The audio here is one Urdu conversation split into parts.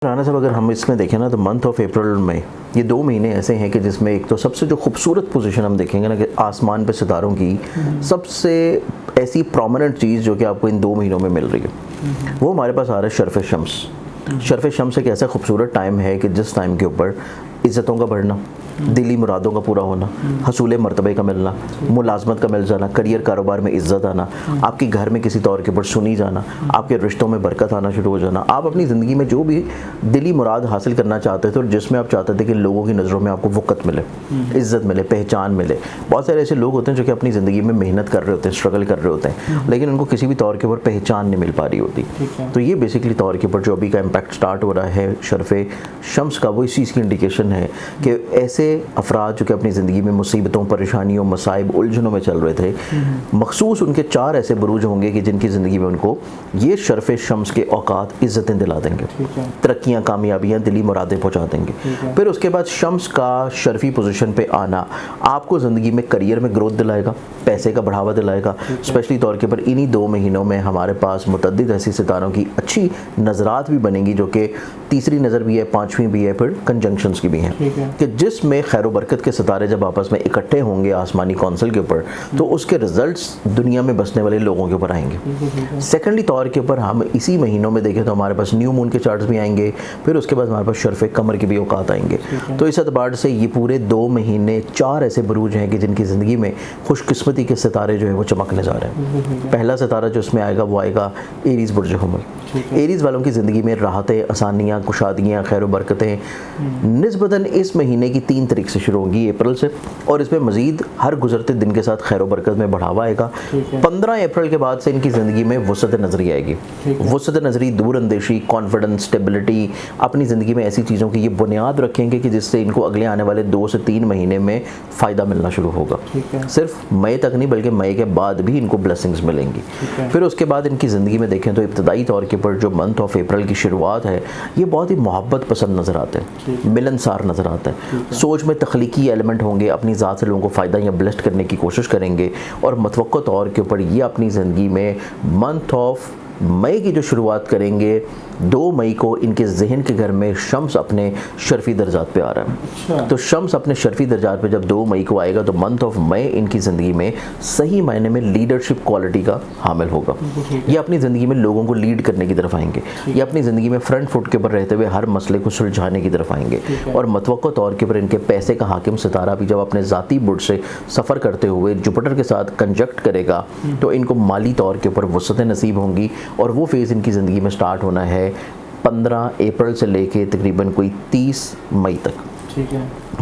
رانا صاحب اگر ہم اس میں دیکھیں نا تو منتھ آف اپریل میں یہ 2 مہینے ایسے ہیں کہ جس میں ایک تو سب سے جو خوبصورت پوزیشن ہم دیکھیں گے نا کہ آسمان پہ ستاروں کی سب سے ایسی پرومیننٹ چیز جو کہ آپ کو ان 2 مہینوں میں مل رہی ہے وہ ہمارے پاس آ رہا ہے شرف شمس. شرف شمس ایک ایسا خوبصورت ٹائم ہے کہ جس ٹائم کے اوپر عزتوں کا بڑھنا، دلی مرادوں کا پورا ہونا، حصول مرتبے کا ملنا، ملازمت کا مل جانا، کریئر کاروبار میں عزت آنا، آپ کے گھر میں کسی طور کے اوپر سنی جانا، آپ کے رشتوں میں برکت آنا شروع ہو جانا، آپ اپنی زندگی میں جو بھی دلی مراد حاصل کرنا چاہتے تھے اور جس میں آپ چاہتے تھے کہ لوگوں کی نظروں میں آپ کو وقت ملے، عزت ملے، پہچان ملے. بہت سارے ایسے لوگ ہوتے ہیں جو کہ اپنی زندگی میں محنت کر رہے ہوتے ہیں، اسٹرگل کر رہے ہوتے ہیں، لیکن ان کو کسی بھی طور کے اوپر پہچان نہیں مل پا رہی ہوتی. تو یہ بیسکلی طور کے اوپر جو ابھی کا امپیکٹ سٹارٹ ہو رہا ہے شرف شمس کا، وہ اس چیز کی انڈیکیشن ہے کہ ایسے افراد جو کہ اپنی زندگی میں مصیبتوں، پریشانیوں، مصائب، الجھنوں میں چل رہے تھے، مخصوص ان کے 4 ایسے بروج ہوں گے کہ جن کی زندگی میں ان کو یہ شرف شمس کے اوقات عزتیں دلا دیں گے، ترقیاں، کامیابیاں، دلی مرادیں پہنچا دیں گے. پھر اس کے بعد شمس کا شرفی پوزیشن پہ آنا آپ کو زندگی میں کریئر میں گروتھ دلائے گا، پیسے کا بڑھاوا دلائے گا. اسپیشلی طور کے پر انہی 2 مہینوں میں ہمارے پاس متعدد ایسی ستاروں کی اچھی نظرات بھی بنیں گی جو کہ تیسری نظر بھی ہے، 5ویں بھی ہے، پھر کنجنکشنز کی بھی ہیں، کہ جس میں خیر و برکت کے ستارے جب آپس میں اکٹھے ہوں گے آسمانی کونسل کے اوپر تو اس کے رزلٹس دنیا میں بسنے والے لوگوں کے اوپر آئیں گے. سیکنڈلی طور کے اوپر ہم اسی مہینوں میں دیکھیں تو ہمارے پاس نیو مون کے چارٹس بھی آئیں گے، پھر اس کے بعد ہمارے پاس شرف قمر کے بھی اوقات آئیں گے. تو اس اعتبار سے یہ پورے 2 مہینے 4 ایسے بروج ہیں کہ جن کی زندگی میں خوش قسمتی کے ستارے جو ہیں وہ چمکنے جا رہے ہیں. پہلا ستارہ جو اس میں آئے گا وہ آئے گا ایریز برج حمل. ایریز والوں کی زندگی میں راحتیں، آسانیاں، کشادگیاں، خیر و برکتیں نسبتاً اس مہینے کی 3 تاریخ سے شروع ہوں گی، اپریل سے، اور اس میں مزید ہر گزرتے دن کے ساتھ خیر و برکت میں بڑھاوا آئے گا. 15 اپریل کے بعد سے ان کی زندگی میں وسعت نظری آئے گی. وسعت نظری، دور اندیشی، کانفیڈنس، اسٹیبلٹی، اپنی زندگی میں ایسی چیزوں کی یہ بنیاد رکھیں گے کہ جس سے ان کو اگلے آنے والے 2 سے 3 مہینے میں فائدہ ملنا شروع ہوگا. صرف مئی تک نہیں بلکہ مئی کے بعد بھی ان کو بلیسنگز ملیں گی. پھر اس کے بعد ان کی زندگی میں دیکھیں تو ابتدائی طور کے پر جو منتھ آف اپریل کی شروعات ہے یہ بہت ہی محبت پسند نظر آتے ہیں، ملنسار نظر آتے ہیں. سوچ میں تخلیقی ایلیمنٹ ہوں گے، اپنی ذات سے لوگوں کو فائدہ یا بلیسڈ کرنے کی کوشش کریں گے، اور متوقع طور کے اوپر یہ اپنی زندگی میں منتھ آف مئی کی جو شروعات کریں گے 2 مئی کو ان کے ذہن کے گھر میں شمس اپنے شرفی درجات پہ آ رہا ہے. تو شمس اپنے شرفی درجات پہ جب 2 مئی کو آئے گا تو منتھ آف مئی ان کی زندگی میں صحیح معنی میں لیڈرشپ کوالٹی کا حامل ہوگا. یہ اپنی زندگی میں لوگوں کو لیڈ کرنے کی طرف آئیں گے، یہ اپنی زندگی میں فرنٹ فٹ کے اوپر رہتے ہوئے ہر مسئلے کو سلجھانے کی طرف آئیں گے. اور متوقع طور کے اوپر ان کے پیسے کا حاکم ستارہ بھی جب اپنے ذاتی برج سے سفر کرتے ہوئے جوپٹر کے ساتھ کنجکٹ کرے گا تو ان کو مالی طور کے اوپر وسعتیں نصیب ہوں گی. اور وہ فیز ان کی زندگی میں سٹارٹ ہونا ہے 15 اپریل سے لے کے تقریباً کوئی 30 مئی تک.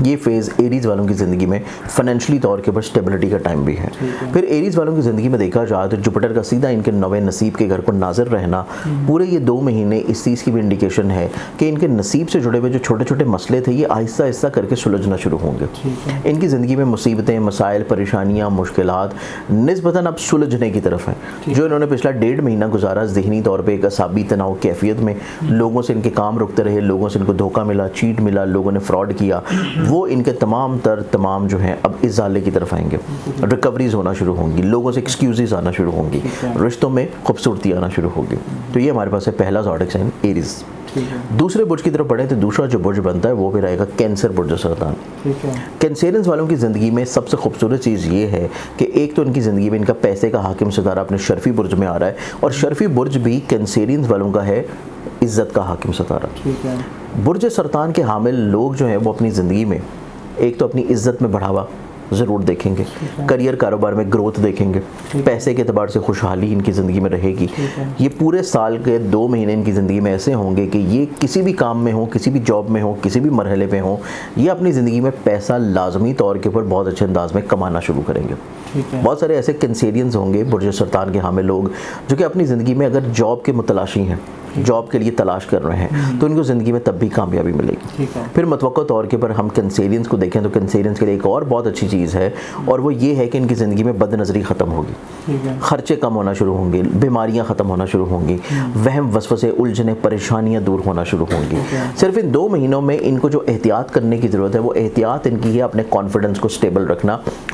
یہ فیز ایریز والوں کی زندگی میں فائنینشلی طور کے اوپر اسٹیبلٹی کا ٹائم بھی ہے. پھر ایریز والوں کی زندگی میں دیکھا جائے تو جوپٹر کا سیدھا ان کے 9ویں نصیب کے گھر پر ناظر رہنا پورے یہ 2 مہینے اس چیز کی بھی انڈیکیشن ہے کہ ان کے نصیب سے جڑے ہوئے جو چھوٹے چھوٹے مسئلے تھے یہ آہستہ آہستہ کر کے سلجھنا شروع ہوں گے. ان کی زندگی میں مصیبتیں، مسائل، پریشانیاں، مشکلات نسبتاً اب سلجھنے کی طرف ہیں. جو انہوں نے پچھلا 1.5 مہینہ گزارا ذہنی طور پہ ایک اعصابی تناؤ کیفیت میں، لوگوں سے ان کے کام رکتے رہے، لوگوں سے ان کو دھوکہ ملا، چیٹ ملا، لوگوں نے فراڈ کیا، وہ ان کے تمام جو ہیں اب ازالے کی طرف آئیں گے. ریکوریز ہونا شروع ہوں گی، لوگوں سے ایکسکیوزز آنا شروع ہوں گی، رشتوں میں خوبصورتی آنا شروع ہوگی. تو یہ ہمارے پاس ہے پہلا زوڈک سائن ایریز. دوسرے برج کی طرف بڑھیں تو دوسرا جو برج بنتا ہے وہ بھی رہے گا کینسر برج سرطان. کینسیرنز والوں کی زندگی میں سب سے خوبصورت چیز یہ ہے کہ ایک تو ان کی زندگی میں ان کا پیسے کا حاکم ستارہ اپنے شرفی برج میں آ رہا ہے، اور شرفی برج بھی کینسیرنز والوں کا ہے عزت کا حاکم ستارہ. برج سرطان کے حامل لوگ جو ہیں وہ اپنی زندگی میں ایک تو اپنی عزت میں بڑھاوا ضرور دیکھیں گے، کریئر کاروبار میں گروتھ دیکھیں گے، پیسے کے اعتبار سے خوشحالی ان کی زندگی میں رہے گی. یہ پورے سال کے 2 مہینے ان کی زندگی میں ایسے ہوں گے کہ یہ کسی بھی کام میں ہوں، کسی بھی جاب میں ہوں، کسی بھی مرحلے پہ ہوں، یہ اپنی زندگی میں پیسہ لازمی طور کے اوپر بہت اچھے انداز میں کمانا شروع کریں گے. بہت سارے ایسے کینسیرینز ہوں گے برج سرطان کے حامل لوگ جو کہ اپنی زندگی میں اگر جاب کے متلاشی ہیں، جاب کے لیے تلاش کر رہے ہیں تو ان کو زندگی میں تب بھی کامیابی ملے گی. پھر متوقع طور کے پر ہم کینسیرینز کو دیکھیں تو کینسیرینز کے لیے ایک اور بہت اچھی چیز ہے، اور وہ یہ ہے کہ ان کی زندگی میں بد نظری ختم ہوگی، خرچے کم ہونا شروع ہوں گے، بیماریاں ختم ہونا شروع ہوں گی، وہم وسوسے، الجھنیں، پریشانیاں دور ہونا شروع ہوں گی. صرف ان 2 مہینوں میں ان کو جو احتیاط کرنے کی ضرورت ہے وہ احتیاط ان کی ہے اپنے کانفیڈنس کو سٹیبل رکھنا.